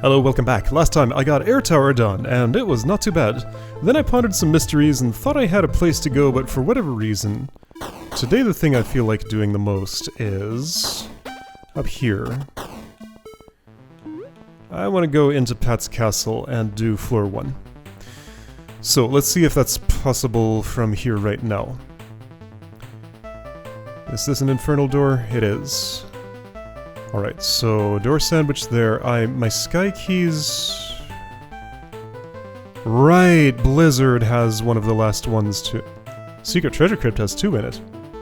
Hello, welcome back. Last time I got Air Tower done, and it was not too bad. Then I pondered some mysteries and thought I had a place to go, but for whatever reason, today the thing I feel like doing the most is up here. I want to go into Pat's Castle and do floor 1. So let's see if that's possible from here right now. Is this an infernal door? It is. Alright, so door sandwich there. My sky keys... Right, Blizzard has one of the last ones too. Secret Treasure Crypt has 2 in it.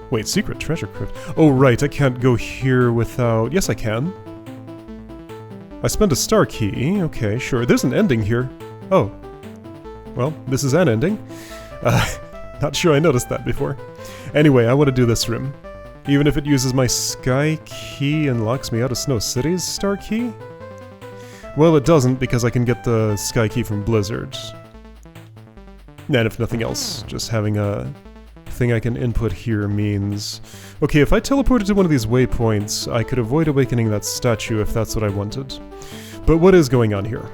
Wait, Secret Treasure Crypt? Oh right, I can't go here without... Yes I can. I spent a star key. Okay, sure. There's an ending here. Oh. Well, this is an ending. Not sure I noticed that before. Anyway, I want to do this room. Even if it uses my sky key and locks me out of Snow City's star key? Well, it doesn't because I can get the sky key from Blizzard. And if nothing else, just having a thing I can input here means... Okay, if I teleported to one of these waypoints, I could avoid awakening that statue if that's what I wanted. But what is going on here?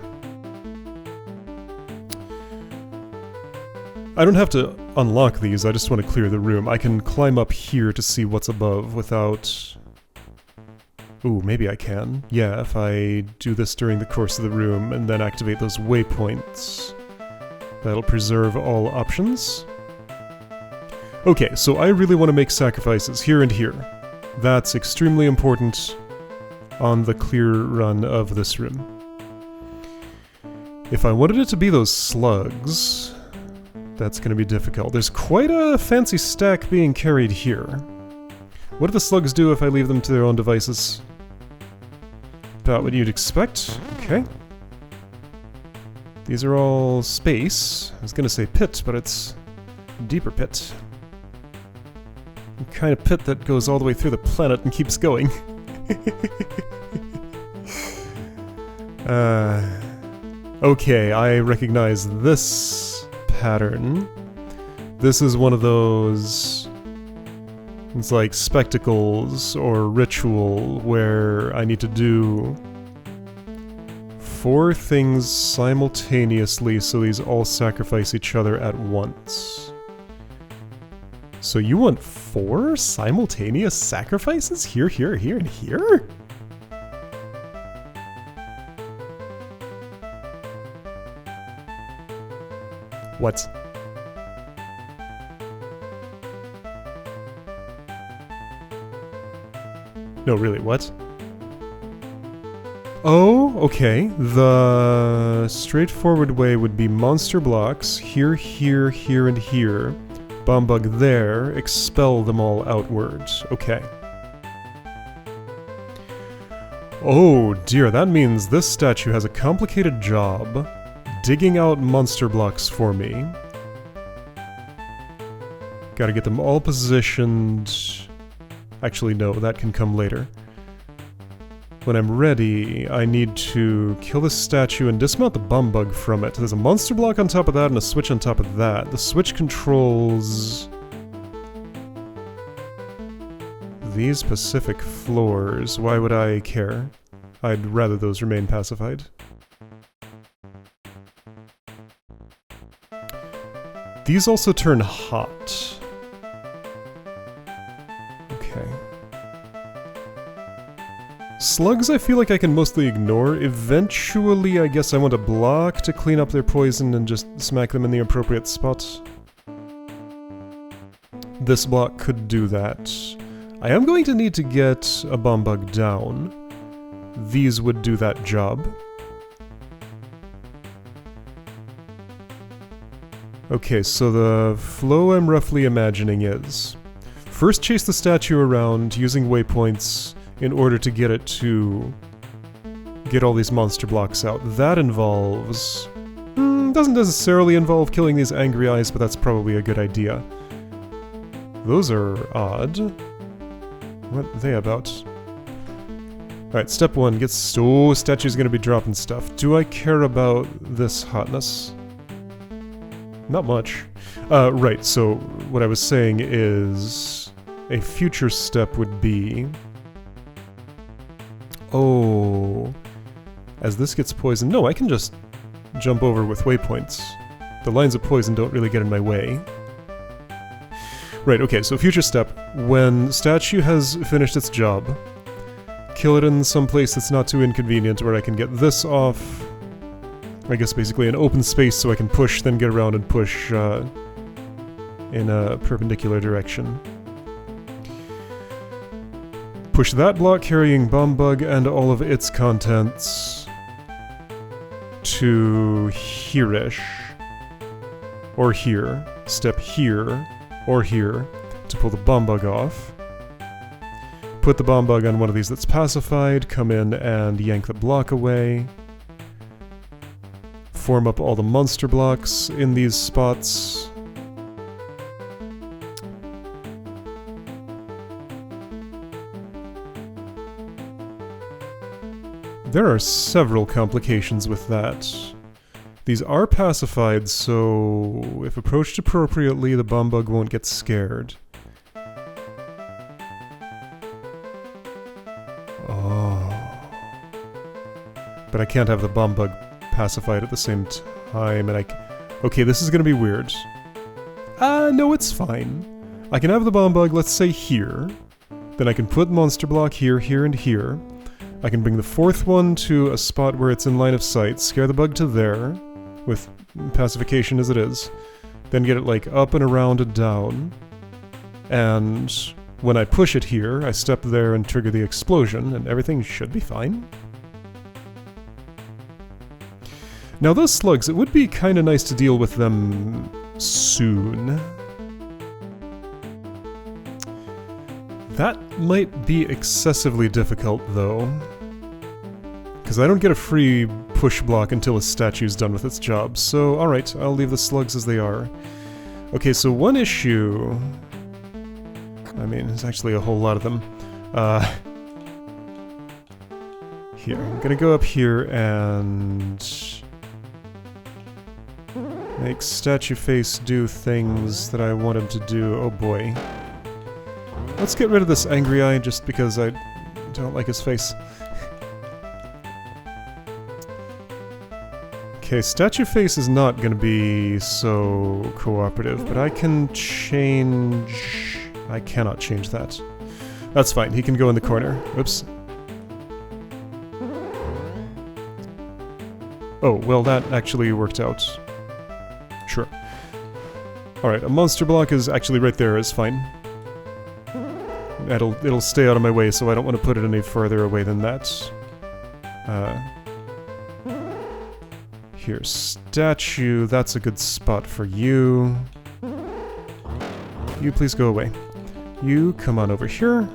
I don't have to unlock these, I just want to clear the room. I can climb up here to see what's above without... Ooh, maybe I can. Yeah, if I do this during the course of the room and then activate those waypoints. That'll preserve all options. Okay, so I really want to make sacrifices here and here. That's extremely important on the clear run of this room. If I wanted it to be those slugs... That's going to be difficult. There's quite a fancy stack being carried here. What do the slugs do if I leave them to their own devices? About what you'd expect. Okay. These are all space. I was going to say pit, but it's a deeper pit. The kind of pit that goes all the way through the planet and keeps going. Okay, I recognize this pattern. This is one of those... It's like spectacles or ritual where I need to do 4 things simultaneously so these all sacrifice each other at once. So you want 4 simultaneous sacrifices? Here, here, here, and here? What? No, really, what? Oh, okay. The straightforward way would be monster blocks, here, here, here, and here. Bomb bug there, expel them all outwards. Okay. Oh dear, that means this statue has a complicated job digging out monster blocks for me. Gotta get them all positioned. Actually, no, that can come later. When I'm ready, I need to kill this statue and dismount the bum bug from it. There's a monster block on top of that and a switch on top of that. The switch controls... these specific floors. Why would I care? I'd rather those remain pacified. These also turn hot. Okay. Slugs I feel like I can mostly ignore. Eventually I guess I want a block to clean up their poison and just smack them in the appropriate spot. This block could do that. I am going to need to get a bomb bug down. These would do that job. Okay, so the flow I'm roughly imagining is... First chase the statue around using waypoints in order to get it to get all these monster blocks out. That involves... doesn't necessarily involve killing these angry eyes, but that's probably a good idea. Those are odd. What are they about? Alright, step 1, get... Oh, statue's gonna be dropping stuff. Do I care about this hotness? Not much. Right, so what I was saying is... a future step would be... Oh... As this gets poisoned... No, I can just jump over with waypoints. The lines of poison don't really get in my way. Right, okay, so future step. When statue has finished its job, kill it in some place that's not too inconvenient where I can get this off. I guess basically an open space so I can push, then get around and push in a perpendicular direction. Push that block carrying Bomb Bug and all of its contents to here-ish. Or here. Step here. Or here. To pull the Bomb Bug off. Put the Bomb Bug on one of these that's pacified. Come in and yank the block away. Form up all the monster blocks in these spots. There are several complications with that. These are pacified, so if approached appropriately, the Bomb Bug won't get scared. Oh. But I can't have the Bomb Bug pacified at the same time, and okay, this is gonna be weird. No, it's fine. I can have the Bomb Bug, let's say here. Then I can put Monster Block here, here, and here. I can bring the fourth one to a spot where it's in line of sight, scare the bug to there, with pacification as it is, then get it like up and around and down, and when I push it here, I step there and trigger the explosion, and everything should be fine. Now those slugs, it would be kinda nice to deal with them soon. That might be excessively difficult, though. Because I don't get a free push block until a statue's done with its job, so alright, I'll leave the slugs as they are. Okay, so one issue... I mean, there's actually a whole lot of them. Here, I'm gonna go up here and... make Statue Face do things that I want him to do. Oh boy. Let's get rid of this angry eye just because I don't like his face. Okay, Statue Face is not gonna be so cooperative, but I can change... I cannot change that. That's fine, he can go in the corner. Oops. Oh, well that actually worked out. Sure. Alright, a monster block is actually right there, is fine. It'll stay out of my way, so I don't want to put it any further away than that. Here, statue, that's a good spot for you. You please go away. You come on over here.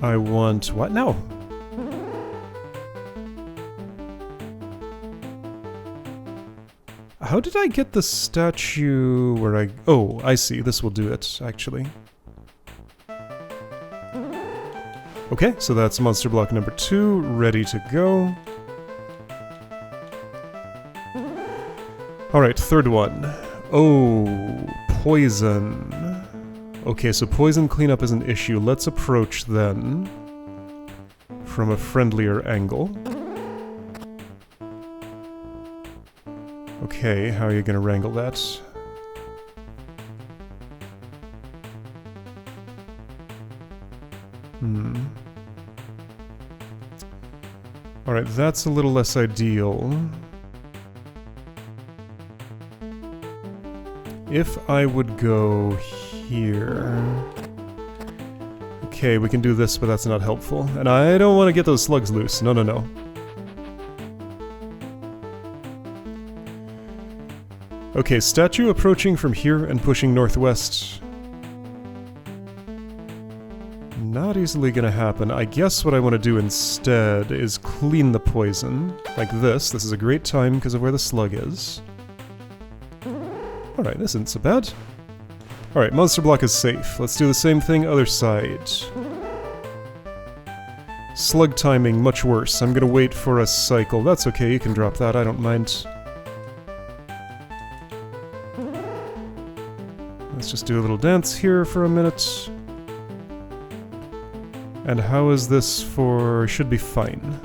I want... what now? How did I get the statue where I... oh, I see. This will do it, actually. Okay, so that's monster block number 2, ready to go. Alright, third one. Oh, poison. Okay, so poison cleanup is an issue. Let's approach then from a friendlier angle. Okay, how are you gonna wrangle that? Alright, that's a little less ideal. If I would go here... okay, we can do this, but that's not helpful. And I don't want to get those slugs loose. No, no, no. Okay, statue approaching from here and pushing northwest. Not easily gonna happen. I guess what I want to do instead is clean the poison. Like this. This is a great time because of where the slug is. Alright, this isn't so bad. Alright, monster block is safe. Let's do the same thing other side. Slug timing, much worse. I'm gonna wait for a cycle. That's okay, you can drop that, I don't mind. Let's just do a little dance here for a minute. And how is this for... should be fine.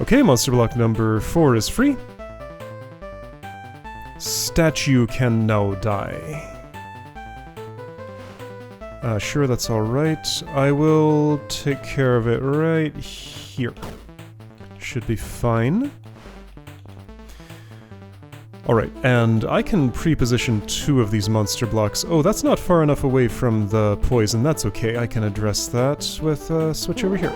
Okay, monster block number 4 is free. Statue can now die. Sure, that's alright. I will take care of it right here. Should be fine. Alright, and I can pre-position 2 of these monster blocks. Oh, that's not far enough away from the poison. That's okay. I can address that with a switch over here.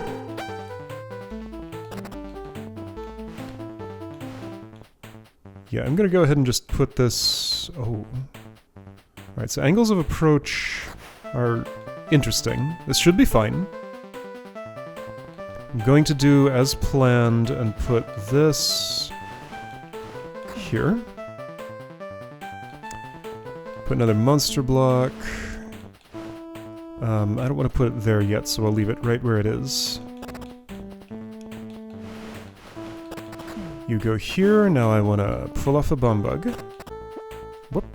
Yeah, I'm gonna go ahead and just put this... oh. Alright, so angles of approach are interesting. This should be fine. I'm going to do as planned and put this here. Put another monster block. I don't want to put it there yet, so I'll leave it right where it is. You go here, now I want to pull off a bomb bug. Whoop.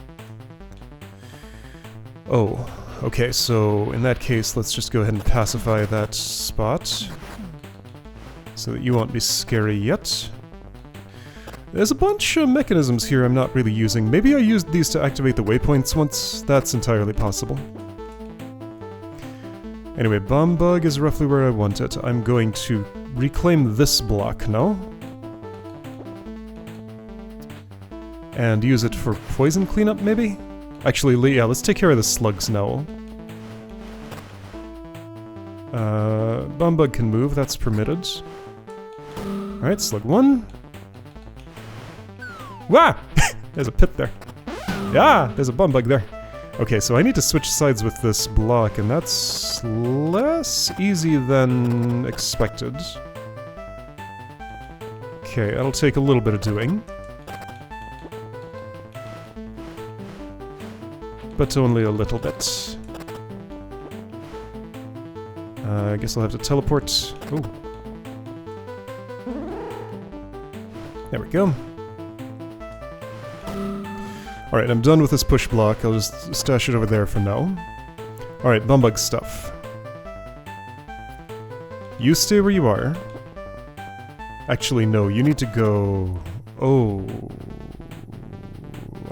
Oh, okay, so in that case, let's just go ahead and pacify that spot. So that you won't be scary yet. There's a bunch of mechanisms here I'm not really using. Maybe I used these to activate the waypoints once. That's entirely possible. Anyway, bomb bug is roughly where I want it. I'm going to reclaim this block now. And use it for poison cleanup, maybe? Actually, yeah, let's take care of the slugs now. Bomb bug can move, that's permitted. Alright, slug 1. Wah! There's a pit there. Yeah, there's a bomb bug there. Okay, so I need to switch sides with this block, and that's less easy than expected. Okay, that'll take a little bit of doing. But only a little bit. I guess I'll have to teleport. Oh. There we go. Alright, I'm done with this push block. I'll just stash it over there for now. Alright, bomb bug stuff. You stay where you are. Actually, no, you need to go... Oh...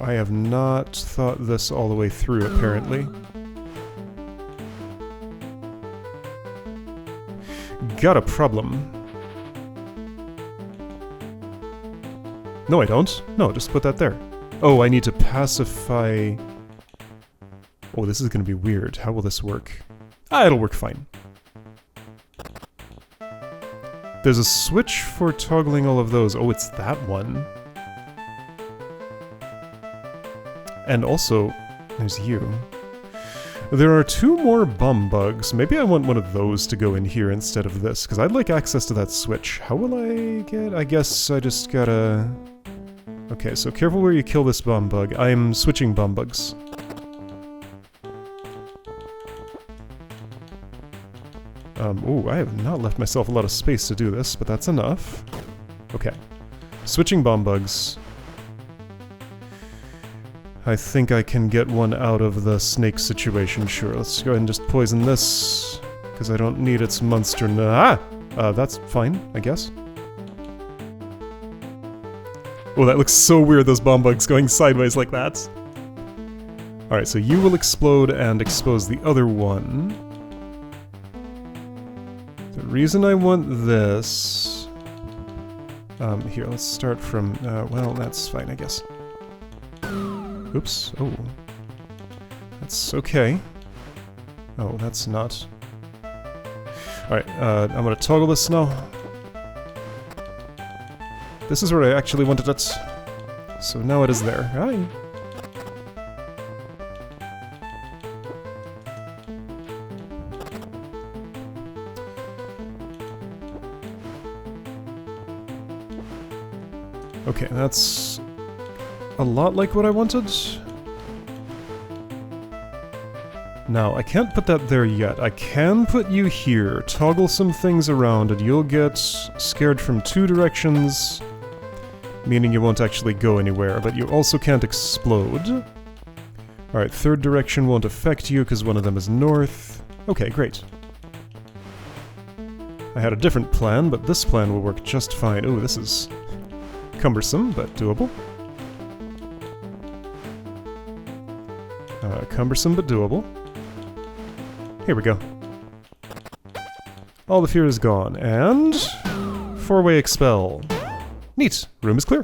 I have not thought this all the way through, apparently. Got a problem. No, I don't. No, just put that there. Oh, I need to pacify... Oh, this is gonna be weird. How will this work? Ah, it'll work fine. There's a switch for toggling all of those. Oh, it's that one. And also, there's you. There are 2 more bomb bugs. Maybe I want one of those to go in here instead of this, because I'd like access to that switch. How will I get... I guess I just gotta... Okay, so careful where you kill this bomb bug. I'm switching bomb bugs. Oh, I have not left myself a lot of space to do this, but that's enough. Okay. Switching bomb bugs. I think I can get one out of the snake situation, sure. Let's go ahead and just poison this, because I don't need its monster that's fine, I guess. Oh, that looks so weird, those bomb bugs going sideways like that. Alright, so you will explode and expose the other one. The reason I want this... here, let's start from... well, that's fine, I guess. Oops. Oh. That's okay. Oh, that's not. Alright, I'm gonna toggle this now. This is where I actually wanted it. So now it is there. Hi. Okay, that's a lot like what I wanted. Now, I can't put that there yet. I can put you here, toggle some things around, and you'll get scared from 2 directions, meaning you won't actually go anywhere, but you also can't explode. Alright, third direction won't affect you because one of them is north. Okay, great. I had a different plan, but this plan will work just fine. Ooh, this is cumbersome, but doable. Cumbersome, but doable. Here we go. All the fear is gone, and... four-way expel. Neat. Room is clear.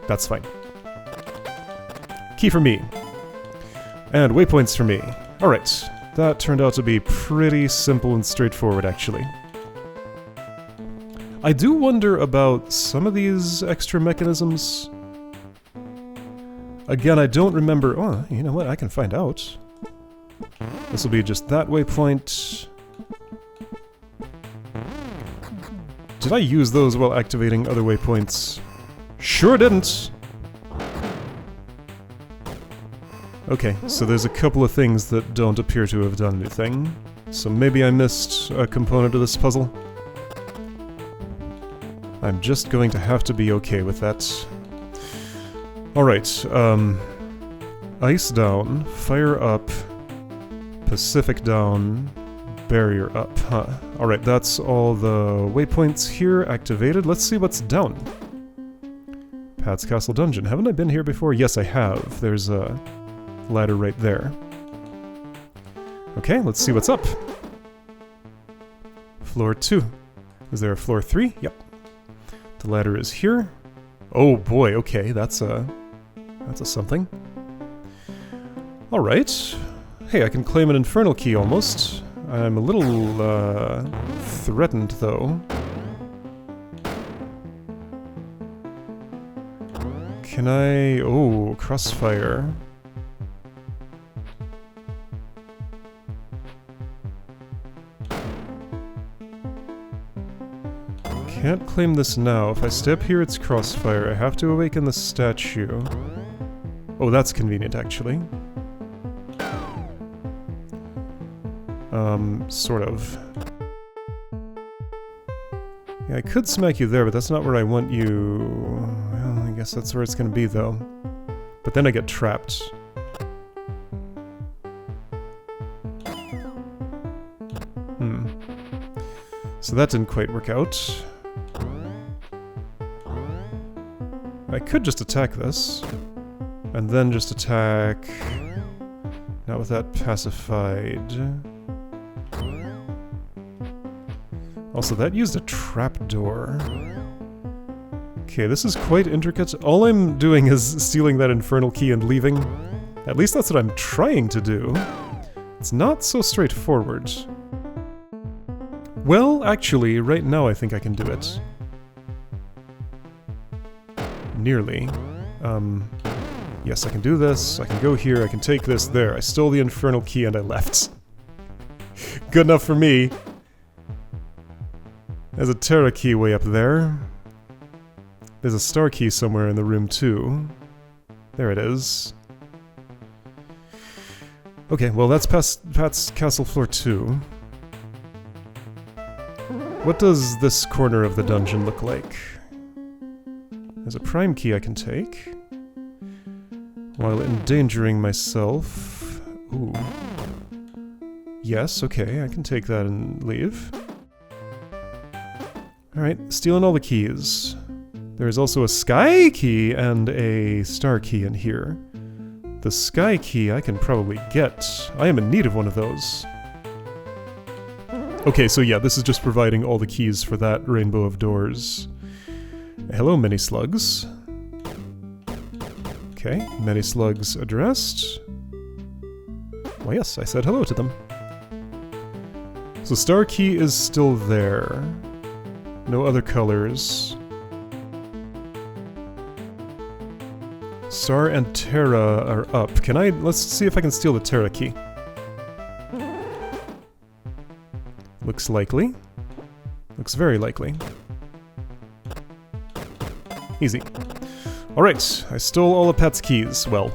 That's fine. Key for me. And waypoints for me. Alright. That turned out to be pretty simple and straightforward, actually. I do wonder about some of these extra mechanisms. Again, I don't remember... Oh, you know what? I can find out. This will be just that waypoint. Did I use those while activating other waypoints? Sure didn't! Okay, so there's a couple of things that don't appear to have done anything. So maybe I missed a component of this puzzle. I'm just going to have to be okay with that. Alright, ice down, fire up, Pacific down, barrier up, huh. Alright, that's all the waypoints here activated. Let's see what's down. Pat's Castle Dungeon. Haven't I been here before? Yes, I have. There's a ladder right there. Okay, let's see what's up. Floor 2. Is there a floor 3? Yep. The ladder is here. Oh boy, okay, that's a something. Alright. Hey, I can claim an infernal key almost. I'm a little, threatened, though. Can I... oh, crossfire. Can't claim this now. If I step here, it's crossfire. I have to awaken the statue. Oh, that's convenient, actually. Sort of. Yeah, I could smack you there, but that's not where I want you... well, I guess that's where it's gonna be, though. But then I get trapped. So that didn't quite work out. I could just attack this. And then just attack... not with that pacified... also, that used a trapdoor. Okay, this is quite intricate. All I'm doing is stealing that infernal key and leaving. At least that's what I'm trying to do. It's not so straightforward. Well, actually, right now I think I can do it. Nearly. Yes, I can do this. I can go here. I can take this. There, I stole the infernal key and I left. Good enough for me. There's a Terra key way up there. There's a star key somewhere in the room too. There it is. Okay, well that's Pat's Castle Floor 2. What does this corner of the dungeon look like? There's a prime key I can take. While endangering myself... ooh. Yes, okay, I can take that and leave. Alright, stealing all the keys. There's also a sky key and a star key in here. The sky key I can probably get. I am in need of one of those. Okay, so yeah, this is just providing all the keys for that rainbow of doors. Hello, many slugs. Okay, many slugs addressed. Why yes, I said hello to them. So star key is still there. No other colors. Star and Terra are up. Can I... let's see if I can steal the Terra key. Looks likely. Looks very likely. Easy. Alright, I stole all of Pat's keys. Well,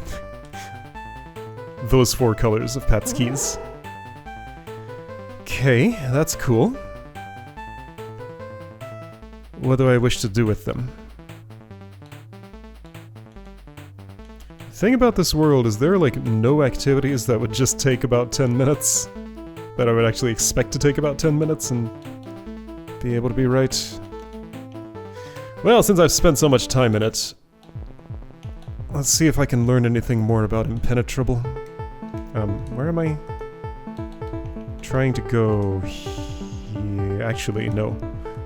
those 4 colors of Pat's keys. Okay, that's cool. What do I wish to do with them? Thing about this world is there are like no activities that would just take about 10 minutes. That I would actually expect to take about 10 minutes and be able to be right. Well, since I've spent so much time in it, let's see if I can learn anything more about Impenetrable. Where am I? Trying to go here. Actually, no.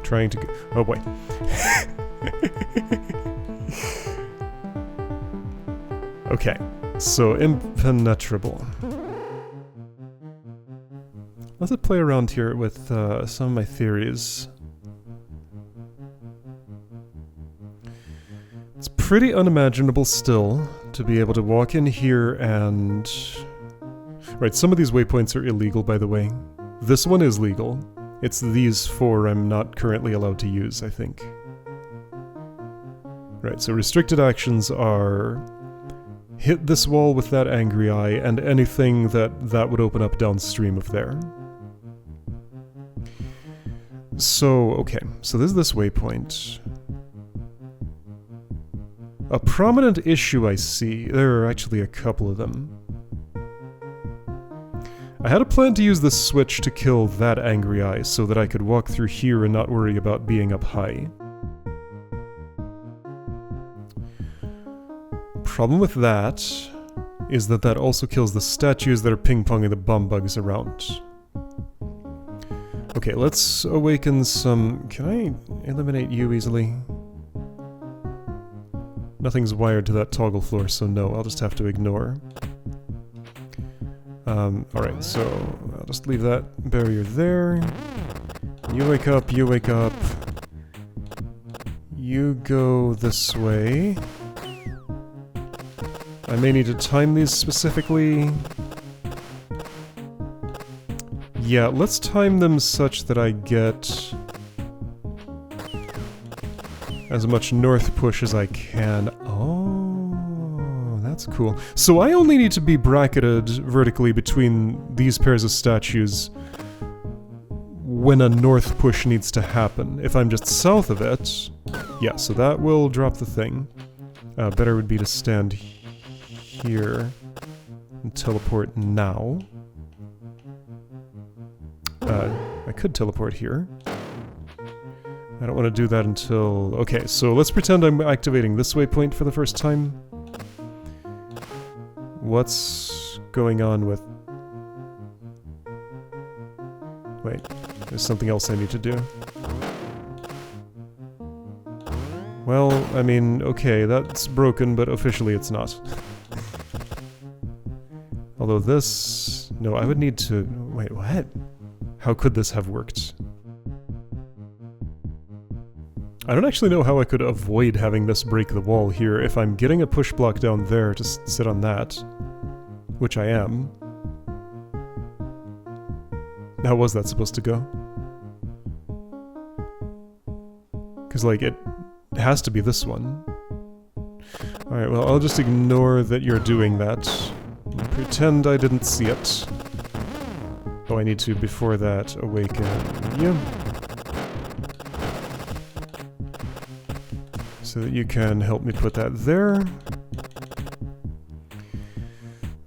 Trying to go. Oh boy. Okay, so Impenetrable. Let's play around here with some of my theories. It's pretty unimaginable still to be able to walk in here and... Right, some of these waypoints are illegal, by the way. This one is legal. It's these four I'm not currently allowed to use, I think. Right, so restricted actions are... hit this wall with that angry eye, and anything that would open up downstream of there. So, okay, so this is this waypoint. A prominent issue I see, there are actually a couple of them. I had a plan to use this switch to kill that angry eye so that I could walk through here and not worry about being up high. Problem with that is that that also kills the statues that are ping-ponging the bum bugs around. Okay, let's awaken some... Can I eliminate you easily? Nothing's wired to that toggle floor, so no, I'll just have to ignore. Alright, so I'll just leave that barrier there. You wake up, you wake up. You go this way. I may need to time these specifically. Yeah, let's time them such that I get as much north push as I can. Oh, that's cool. So I only need to be bracketed vertically between these pairs of statues when a north push needs to happen. If I'm just south of it, yeah, so that will drop the thing. Better would be to stand here and teleport now. I could teleport here. I don't want to do that until... Okay, so let's pretend I'm activating this waypoint for the first time. What's going on with... Wait, there's something else I need to do. Well, I mean, okay, that's broken, but officially it's not. Although this... No, I would need to... Wait, what? How could this have worked? I don't actually know how I could avoid having this break the wall here if I'm getting a push block down there to sit on that. Which I am. How was that supposed to go? Because, like, it has to be this one. Alright, well, I'll just ignore that you're doing that. And pretend I didn't see it. Oh, I need to, before that, awaken you. So that you can help me put that there.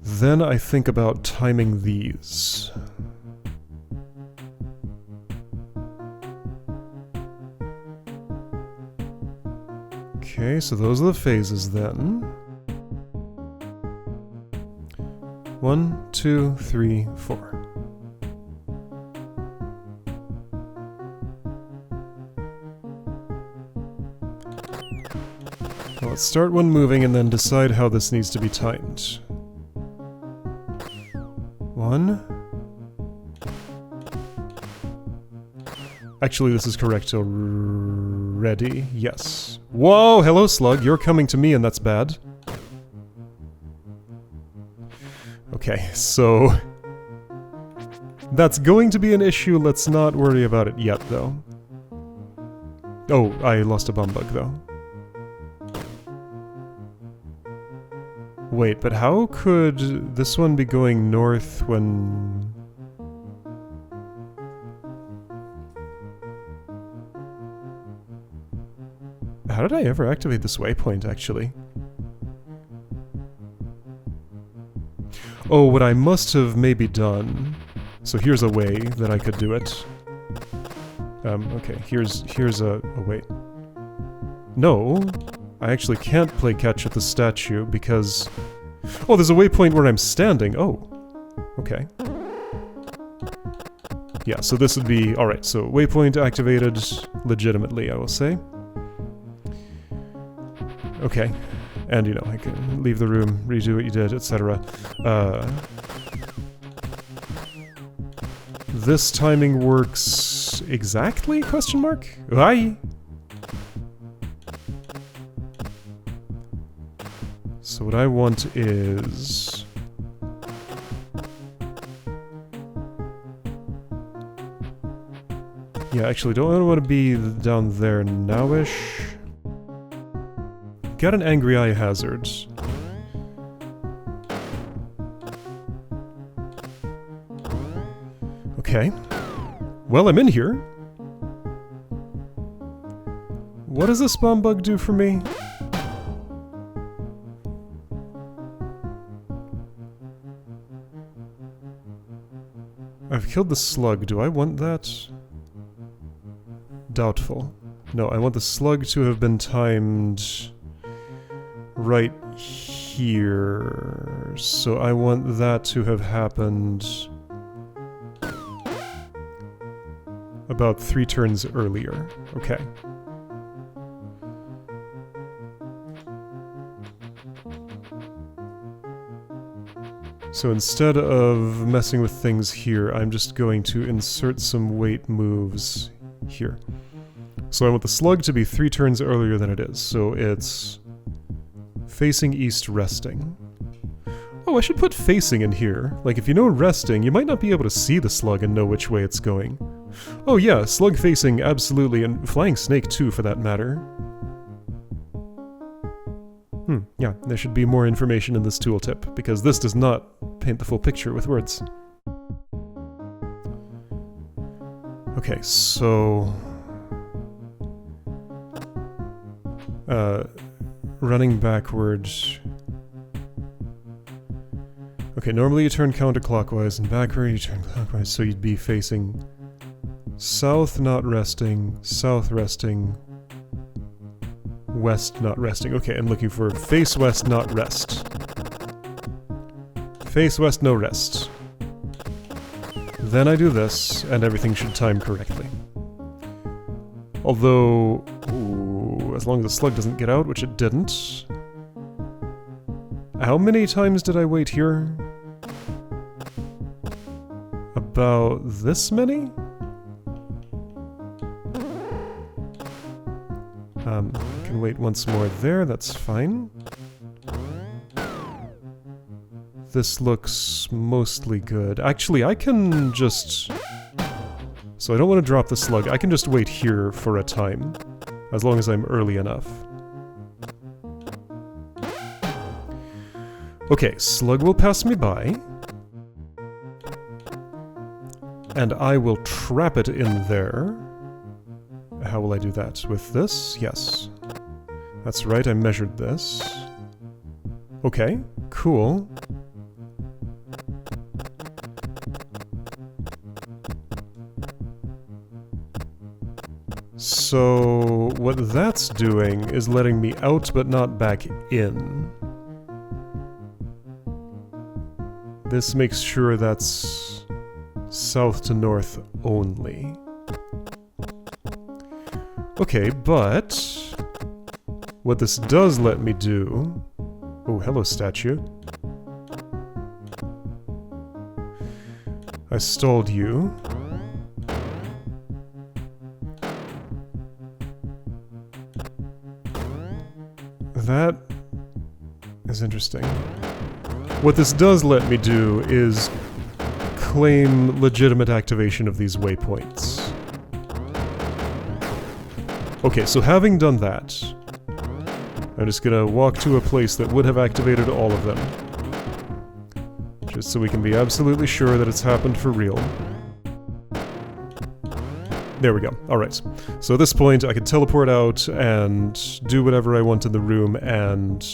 Then I think about timing these. Okay, so those are the phases then. 1, 2, 3, 4. Let's start one moving and then decide how this needs to be timed. 1. Actually, this is correct already. Yes. Whoa! Hello, Slug. You're coming to me and that's bad. Okay, so... That's going to be an issue. Let's not worry about it yet, though. Oh, I lost a bum bug, though. Wait, but how could this one be going north when... How did I ever activate this waypoint, actually? Oh, what I must have maybe done... So here's a way that I could do it. Okay, here's a... Oh, wait. No, I actually can't play catch with the statue because... Oh, there's a waypoint where I'm standing. Oh, okay. Yeah, so this would be... Alright, so waypoint activated legitimately, I will say. Okay. And, you know, I can leave the room, redo what you did, etc. This timing works exactly? Question mark? Why? So what I want is... Yeah, actually, don't I want to be down there now-ish? Got an angry eye hazard. Okay. Well, I'm in here. What does this bomb bug do for me? I've killed the slug. Do I want that? Doubtful. No, I want the slug to have been timed right here. So I want that to have happened about 3 turns earlier. Okay. So instead of messing with things here, I'm just going to insert some weight moves here. So I want the slug to be 3 turns earlier than it is. So it's facing east resting. Oh, I should put facing in here. Like, if you know resting, you might not be able to see the slug and know which way it's going. Oh yeah, slug facing, absolutely, and flying snake too, for that matter. Yeah, there should be more information in this tooltip, because this does not paint the full picture with words. Okay, so... running backwards... Okay, normally you turn counterclockwise, and backward you turn clockwise, so you'd be facing south not resting, south resting, west not resting. Okay, I'm looking for face west not rest. Face west no rest. Then I do this, and everything should time correctly. Although, ooh, as long as the slug doesn't get out, which it didn't. How many times did I wait here? About this many? I can wait once more there, that's fine. This looks mostly good. Actually, I can just... So I don't want to drop the slug, I can just wait here for a time. As long as I'm early enough. Okay, slug will pass me by. And I will trap it in there. How will I do that? With this? Yes. That's right, I measured this. Okay, cool. So, what that's doing is letting me out but not back in. This makes sure that's south to north only. Okay, but what this does let me do... Oh, hello, statue. I stalled you. That is interesting. What this does let me do is claim legitimate activation of these waypoints. Okay, so having done that, I'm just gonna walk to a place that would have activated all of them. Just so we can be absolutely sure that it's happened for real. There we go. Alright. So at this point, I can teleport out and do whatever I want in the room, and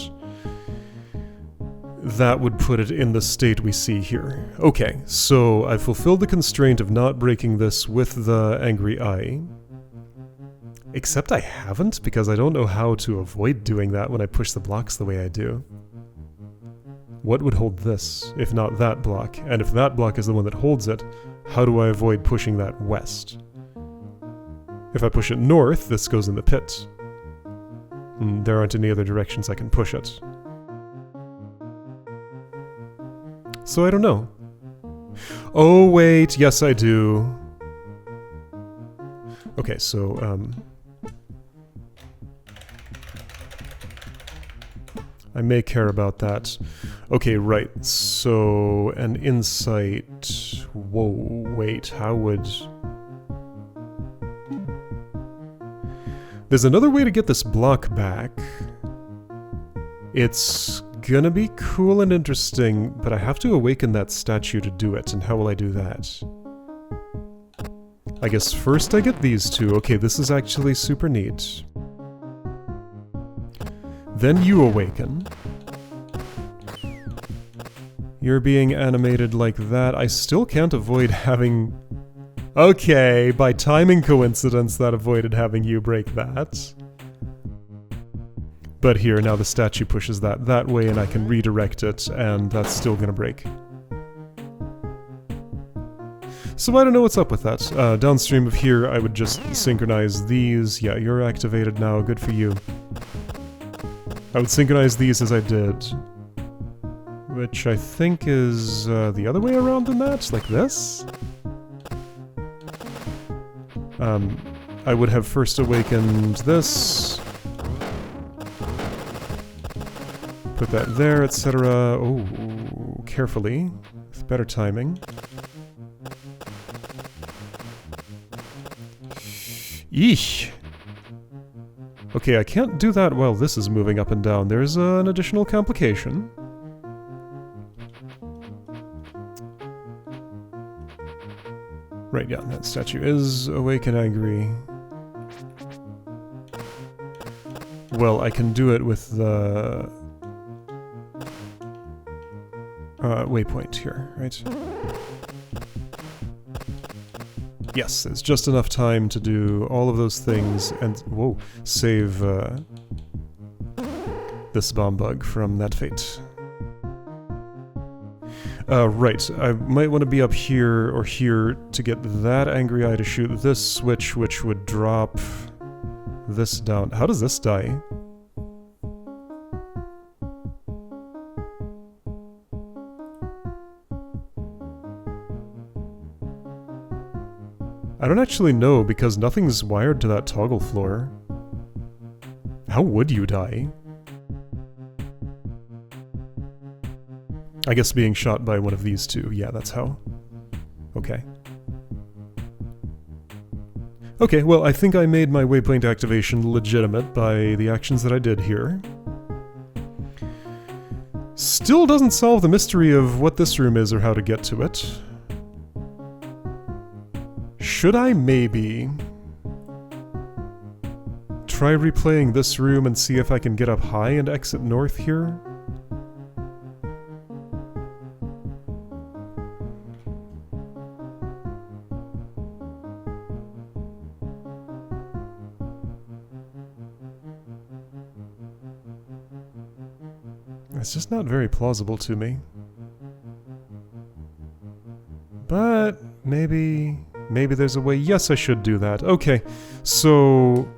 that would put it in the state we see here. Okay, so I've fulfilled the constraint of not breaking this with the angry eye. Except I haven't, because I don't know how to avoid doing that when I push the blocks the way I do. What would hold this, if not that block? And if that block is the one that holds it, how do I avoid pushing that west? If I push it north, this goes in the pit. There aren't any other directions I can push it. So I don't know. Oh wait, yes I do. Okay, so, I may care about that. Okay, right, so an insight... Whoa, wait, how would... There's another way to get this block back. It's gonna be cool and interesting, but I have to awaken that statue to do it, and how will I do that? I guess first I get these two. Okay, this is actually super neat. Then you awaken. You're being animated like that. I still can't avoid having... Okay, by timing coincidence that avoided having you break that. But here, now the statue pushes that way and I can redirect it, and that's still gonna break. So I don't know what's up with that. Downstream of here, I would just synchronize these. Yeah, you're activated now, good for you. I would synchronize these as I did. Which I think is the other way around than that, like this? I would have first awakened this. Put that there, etc. Oh, carefully. With better timing. Eesh! Okay, I can't do that while this is moving up and down. There's an additional complication. Right, yeah, that statue is awake and angry. Well, I can do it with the... waypoint here, right? Yes, there's just enough time to do all of those things and, whoa, save this bomb bug from that fate. Right, I might want to be up here or here to get that angry eye to shoot this switch, which would drop this down. How does this die? I don't actually know, because nothing's wired to that toggle floor. How would you die? I guess being shot by one of these two. Yeah, that's how. Okay. Okay, well, I think I made my waypoint activation legitimate by the actions that I did here. Still doesn't solve the mystery of what this room is or how to get to it. Should I maybe try replaying this room and see if I can get up high and exit north here? It's just not very plausible to me. But maybe there's a way. Yes, I should do that. Okay, so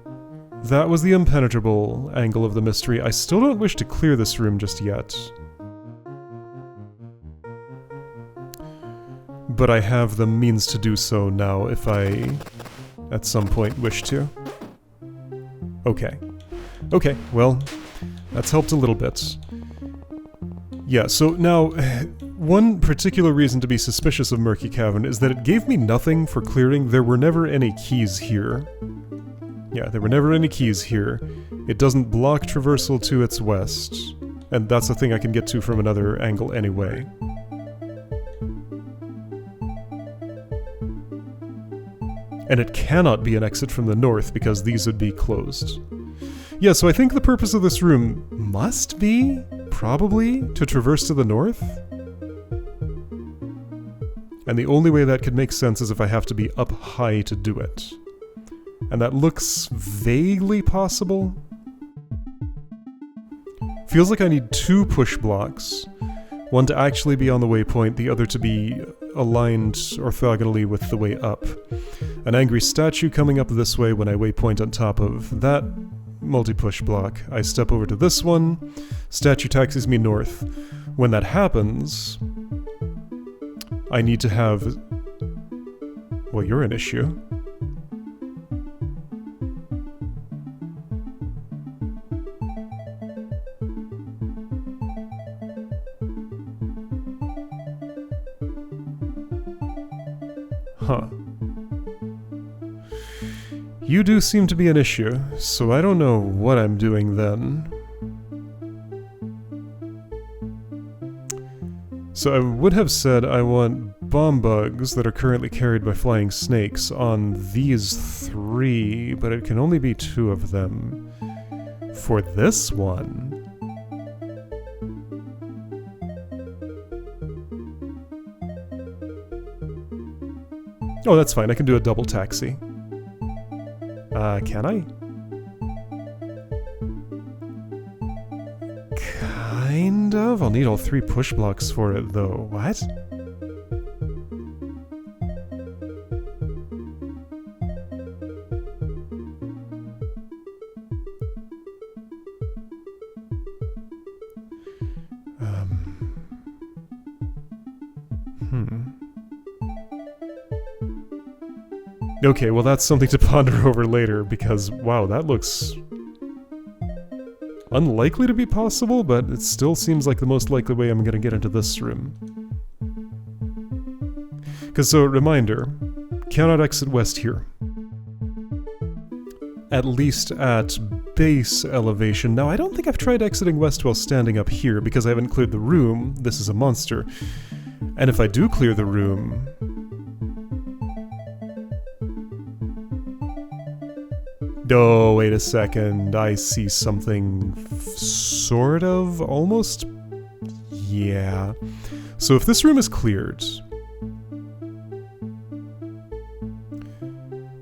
that was the impenetrable angle of the mystery. I still don't wish to clear this room just yet. But I have the means to do so now if I, at some point, wish to. Okay. Okay, well, that's helped a little bit. Yeah, so now, one particular reason to be suspicious of Murky Cavern is that it gave me nothing for clearing. There were never any keys here. Yeah, there were never any keys here. It doesn't block traversal to its west. And that's a thing I can get to from another angle anyway. And it cannot be an exit from the north because these would be closed. Yeah, so I think the purpose of this room must be probably to traverse to the north? And the only way that could make sense is if I have to be up high to do it. And that looks vaguely possible. Feels like I need 2 push blocks. One to actually be on the waypoint, the other to be aligned orthogonally with the way up. An angry statue coming up this way when I waypoint on top of that multi-push block. I step over to this one, statue taxis me north. When that happens, I need to have... Well, you're an issue. Huh. You do seem to be an issue, so I don't know what I'm doing then. So I would have said I want bomb bugs that are currently carried by flying snakes on these 3, but it can only be 2 of them. For this one... Oh, that's fine. I can do a double taxi. Can I? Kind of. I'll need all 3 push blocks for it, though. What? Okay, well that's something to ponder over later, because, wow, that looks unlikely to be possible, but it still seems like the most likely way I'm gonna get into this room. Because, so, reminder, cannot exit west here. At least at base elevation. Now, I don't think I've tried exiting west while standing up here, because I haven't cleared the room. This is a monster. And if I do clear the room... Oh, wait a second. I see something sort of, almost? Yeah. So if this room is cleared,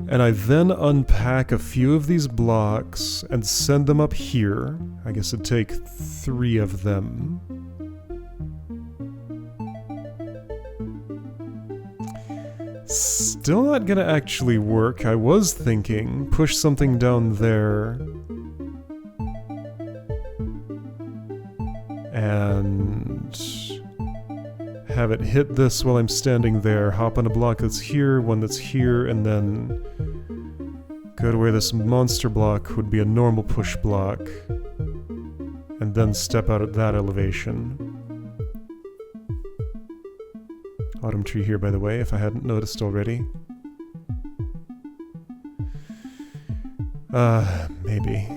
and I then unpack a few of these blocks and send them up here, I guess it'd take 3 of them. Still not gonna actually work. I was thinking, push something down there. And have it hit this while I'm standing there, hop on a block that's here, one that's here, and then go to where this monster block would be a normal push block, and then step out at that elevation. Autumn tree here, by the way, if I hadn't noticed already. Maybe.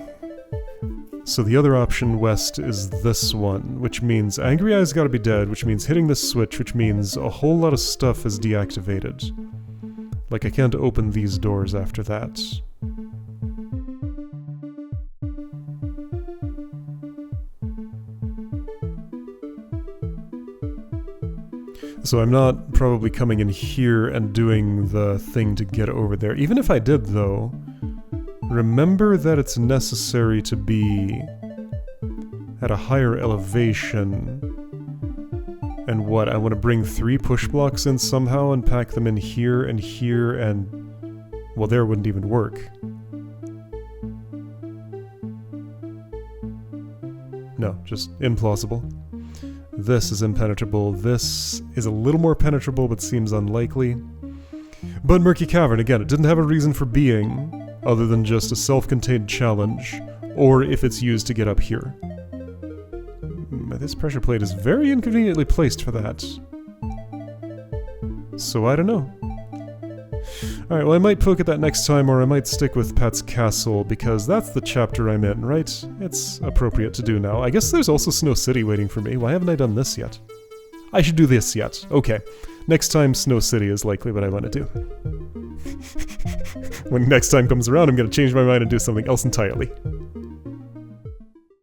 So the other option west is this one, which means Angry Eye's gotta be dead, which means hitting this switch, which means a whole lot of stuff is deactivated. Like, I can't open these doors after that. So I'm not probably coming in here and doing the thing to get over there. Even if I did, though, remember that it's necessary to be at a higher elevation. And what, I want to bring 3 push blocks in somehow and pack them in here, and... well, there wouldn't even work. No, just implausible. This is impenetrable. This is a little more penetrable, but seems unlikely. But Murky Cavern, again, it didn't have a reason for being, other than just a self-contained challenge, or if it's used to get up here. This pressure plate is very inconveniently placed for that. So I don't know. Alright, well I might poke at that next time, or I might stick with Pat's Castle, because that's the chapter I'm in, right? It's appropriate to do now. I guess there's also Snow City waiting for me. Why haven't I done this yet? I should do this yet. Okay. Next time, Snow City is likely what I want to do. When next time comes around, I'm going to change my mind and do something else entirely.